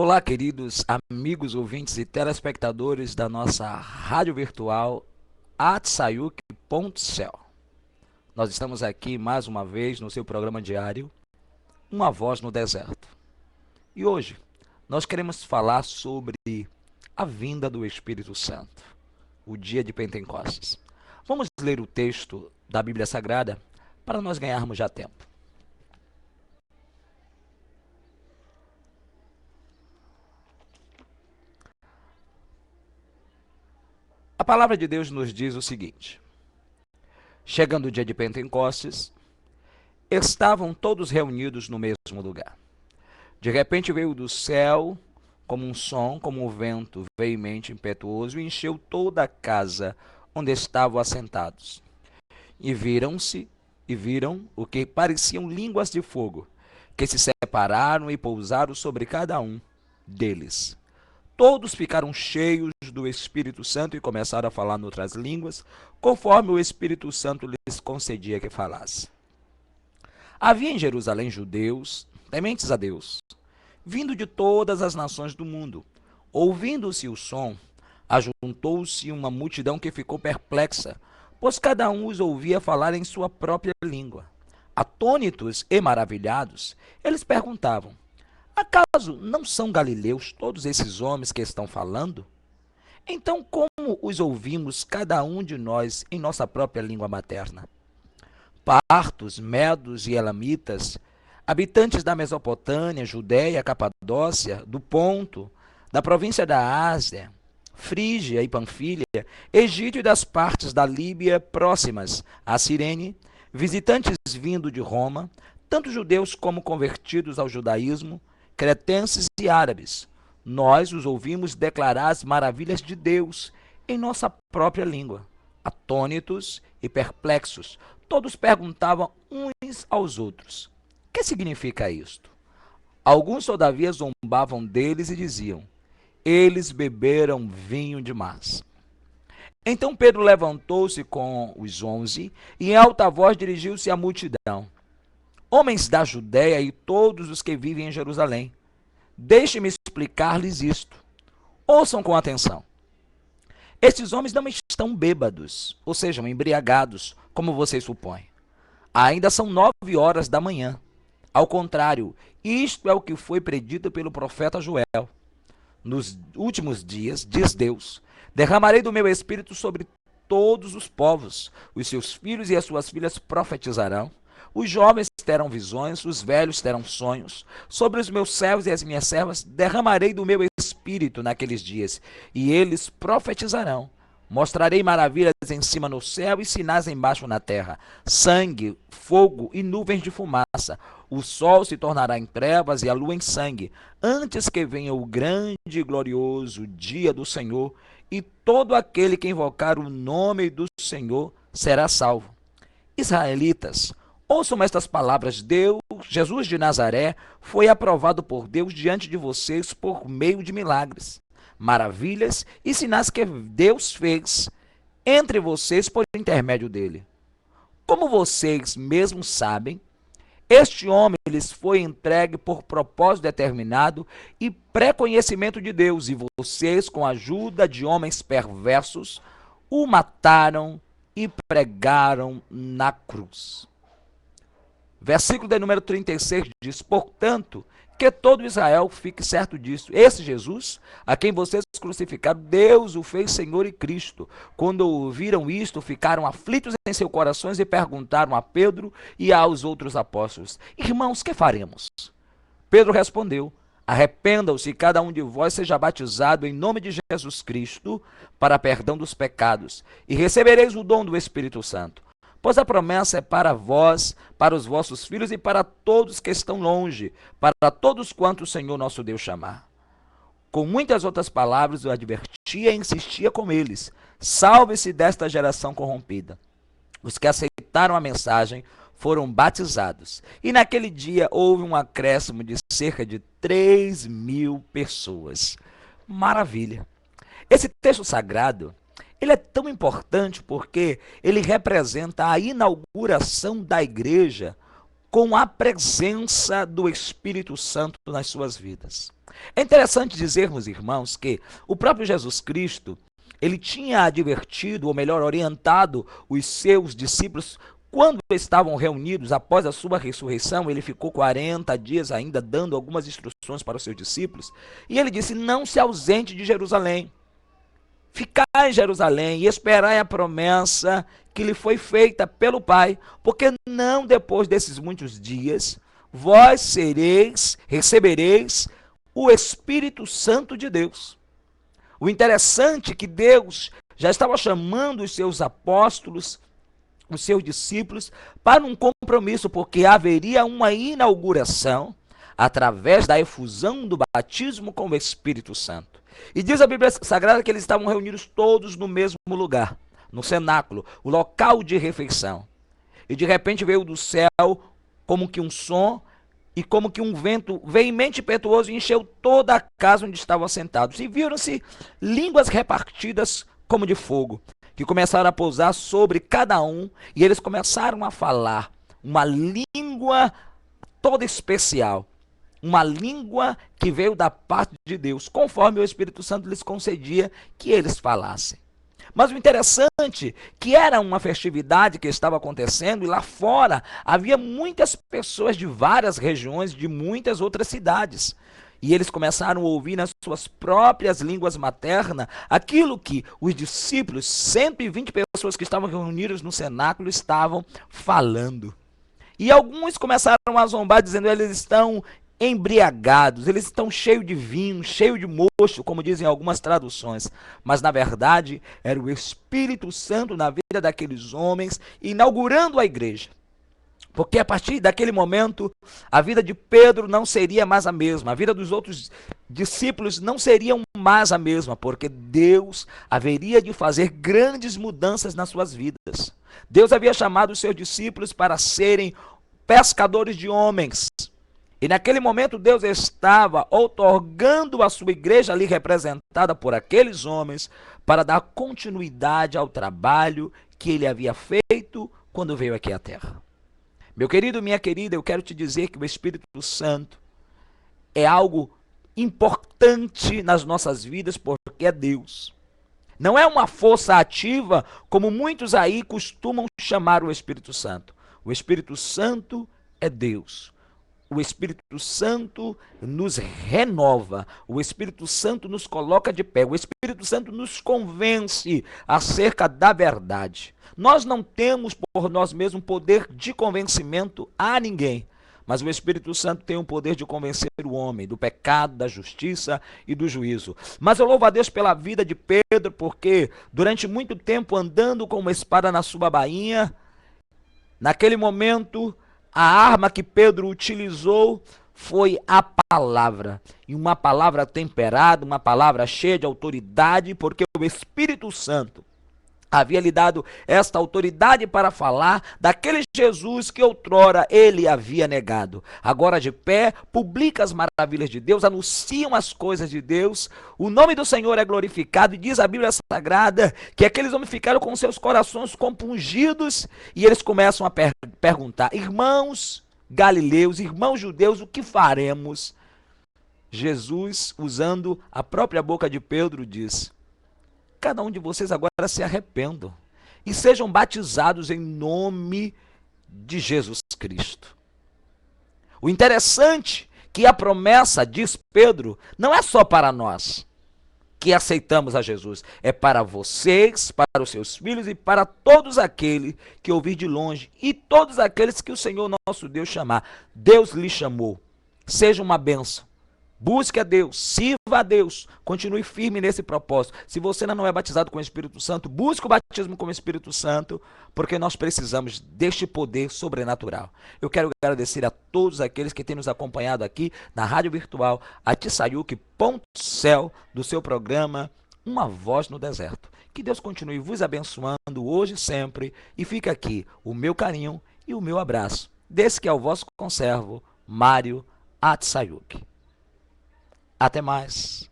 Olá, queridos amigos, ouvintes e telespectadores da nossa rádio virtual Atsayuk.cel. Nós estamos aqui mais uma vez no seu programa diário, Uma Voz no Deserto. E hoje nós queremos falar sobre a vinda do Espírito Santo, o dia de Pentecostes. Vamos ler o texto da Bíblia Sagrada para nós ganharmos já tempo. A palavra de Deus nos diz o seguinte: chegando o dia de Pentecostes, estavam todos reunidos no mesmo lugar. De repente veio do céu como um som, como um vento veemente impetuoso, e encheu toda a casa onde estavam assentados. E viram o que pareciam línguas de fogo, que se separaram e pousaram sobre cada um deles. Todos ficaram cheios do Espírito Santo e começaram a falar em outras línguas, conforme o Espírito Santo lhes concedia que falasse. Havia em Jerusalém judeus, tementes a Deus, vindo de todas as nações do mundo. Ouvindo-se o som, ajuntou-se uma multidão que ficou perplexa, pois cada um os ouvia falar em sua própria língua. Atônitos e maravilhados, eles perguntavam: acaso não são galileus todos esses homens que estão falando? Então, como os ouvimos cada um de nós em nossa própria língua materna? Partos, medos e elamitas, habitantes da Mesopotâmia, Judéia, Capadócia, do Ponto, da província da Ásia, Frígia e Panfilha, Egito e das partes da Líbia próximas a Cirene, visitantes vindo de Roma, tanto judeus como convertidos ao judaísmo, cretenses e árabes, nós os ouvimos declarar as maravilhas de Deus em nossa própria língua. Atônitos e perplexos, todos perguntavam uns aos outros: que significa isto? Alguns, todavia, zombavam deles e diziam: eles beberam vinho demais. Então Pedro levantou-se com os 11 e em alta voz dirigiu-se à multidão: homens da Judéia e todos os que vivem em Jerusalém, deixe-me explicar-lhes isto. Ouçam com atenção. Estes homens não estão bêbados, ou seja, embriagados, como vocês supõem. Ainda são 9 horas da manhã. Ao contrário, isto é o que foi predito pelo profeta Joel. Nos últimos dias, diz Deus, derramarei do meu espírito sobre todos os povos. Os seus filhos e as suas filhas profetizarão. Os jovens terão visões, os velhos terão sonhos. Sobre os meus servos e as minhas servas derramarei do meu espírito naqueles dias, e eles profetizarão. Mostrarei maravilhas em cima no céu e sinais embaixo na terra: sangue, fogo e nuvens de fumaça. O sol se tornará em trevas e a lua em sangue, antes que venha o grande e glorioso dia do Senhor, e todo aquele que invocar o nome do Senhor será salvo. Israelitas, ouçam estas palavras: Jesus de Nazaré foi aprovado por Deus diante de vocês por meio de milagres, maravilhas e sinais que Deus fez entre vocês por intermédio dele. Como vocês mesmos sabem, este homem lhes foi entregue por propósito determinado e pré-conhecimento de Deus, e vocês, com a ajuda de homens perversos, o mataram e pregaram na cruz. Versículo de número 36 diz: portanto, que todo Israel fique certo disso. Esse Jesus, a quem vocês crucificaram, Deus o fez Senhor e Cristo. Quando ouviram isto, ficaram aflitos em seus corações e perguntaram a Pedro e aos outros apóstolos: irmãos, que faremos? Pedro respondeu: arrependam-se e cada um de vós seja batizado em nome de Jesus Cristo para perdão dos pecados, e recebereis o dom do Espírito Santo. Pois a promessa é para vós, para os vossos filhos e para todos que estão longe, para todos quanto o Senhor nosso Deus chamar. Com muitas outras palavras o advertia e insistia com eles: salve-se desta geração corrompida. Os que aceitaram a mensagem foram batizados, e naquele dia houve um acréscimo de cerca de 3.000 pessoas. Maravilha! Esse texto sagrado, ele é tão importante porque ele representa a inauguração da igreja com a presença do Espírito Santo nas suas vidas. É interessante dizermos, irmãos, que o próprio Jesus Cristo, ele tinha advertido, ou melhor, orientado os seus discípulos quando estavam reunidos após a sua ressurreição. Ele ficou 40 dias ainda dando algumas instruções para os seus discípulos, e ele disse: não se ausente de Jerusalém. Ficai em Jerusalém e esperai a promessa que lhe foi feita pelo Pai, porque não depois desses muitos dias vós recebereis o Espírito Santo de Deus. O interessante é que Deus já estava chamando os seus apóstolos, os seus discípulos, para um compromisso, porque haveria uma inauguração através da efusão do batismo com o Espírito Santo. E diz a Bíblia Sagrada que eles estavam reunidos todos no mesmo lugar, no cenáculo, o local de refeição. E de repente veio do céu como que um som e como que um vento veemente e impetuoso encheu toda a casa onde estavam sentados. E viram-se línguas repartidas como de fogo, que começaram a pousar sobre cada um, e eles começaram a falar uma língua toda especial, uma língua que veio da parte de Deus, conforme o Espírito Santo lhes concedia que eles falassem. Mas o interessante é que era uma festividade que estava acontecendo, e lá fora havia muitas pessoas de várias regiões, de muitas outras cidades. E eles começaram a ouvir nas suas próprias línguas maternas aquilo que os discípulos, 120 pessoas que estavam reunidas no cenáculo, estavam falando. E alguns começaram a zombar, dizendo: eles estão embriagados, eles estão cheios de vinho, cheios de mosto, como dizem algumas traduções. Mas na verdade era o Espírito Santo na vida daqueles homens, inaugurando a igreja. Porque a partir daquele momento, a vida de Pedro não seria mais a mesma, a vida dos outros discípulos não seria mais a mesma, porque Deus haveria de fazer grandes mudanças nas suas vidas. Deus havia chamado os seus discípulos para serem pescadores de homens. E naquele momento Deus estava outorgando a sua igreja ali representada por aqueles homens para dar continuidade ao trabalho que ele havia feito quando veio aqui à terra. Meu querido, minha querida, eu quero te dizer que o Espírito Santo é algo importante nas nossas vidas, porque é Deus. Não é uma força ativa como muitos aí costumam chamar o Espírito Santo. O Espírito Santo é Deus. O Espírito Santo nos renova, o Espírito Santo nos coloca de pé, o Espírito Santo nos convence acerca da verdade. Nós não temos por nós mesmos poder de convencimento a ninguém, mas o Espírito Santo tem o poder de convencer o homem do pecado, da justiça e do juízo. Mas eu louvo a Deus pela vida de Pedro, porque durante muito tempo andando com uma espada na sua bainha, naquele momento a arma que Pedro utilizou foi a palavra, e uma palavra temperada, uma palavra cheia de autoridade, porque o Espírito Santo havia lhe dado esta autoridade para falar daquele Jesus que outrora ele havia negado. Agora de pé, publica as maravilhas de Deus, anunciam as coisas de Deus, o nome do Senhor é glorificado, e diz a Bíblia Sagrada que aqueles homens ficaram com seus corações compungidos, e eles começam a perguntar: irmãos galileus, irmãos judeus, o que faremos? Jesus, usando a própria boca de Pedro, diz: cada um de vocês agora se arrependam e sejam batizados em nome de Jesus Cristo. O interessante é que a promessa, diz Pedro, não é só para nós que aceitamos a Jesus, é para vocês, para os seus filhos e para todos aqueles que ouvir de longe e todos aqueles que o Senhor nosso Deus chamar. Deus lhe chamou. Seja uma bênção. Busque a Deus, sirva a Deus, continue firme nesse propósito. Se você ainda não é batizado com o Espírito Santo, busque o batismo com o Espírito Santo, porque nós precisamos deste poder sobrenatural. Eu quero agradecer a todos aqueles que têm nos acompanhado aqui na Rádio Virtual Atissaiuque, ponto céu do seu programa Uma Voz no Deserto. Que Deus continue vos abençoando hoje e sempre, e fica aqui o meu carinho e o meu abraço, desse que é o vosso conservo, Mário Atissaiuque. Até mais.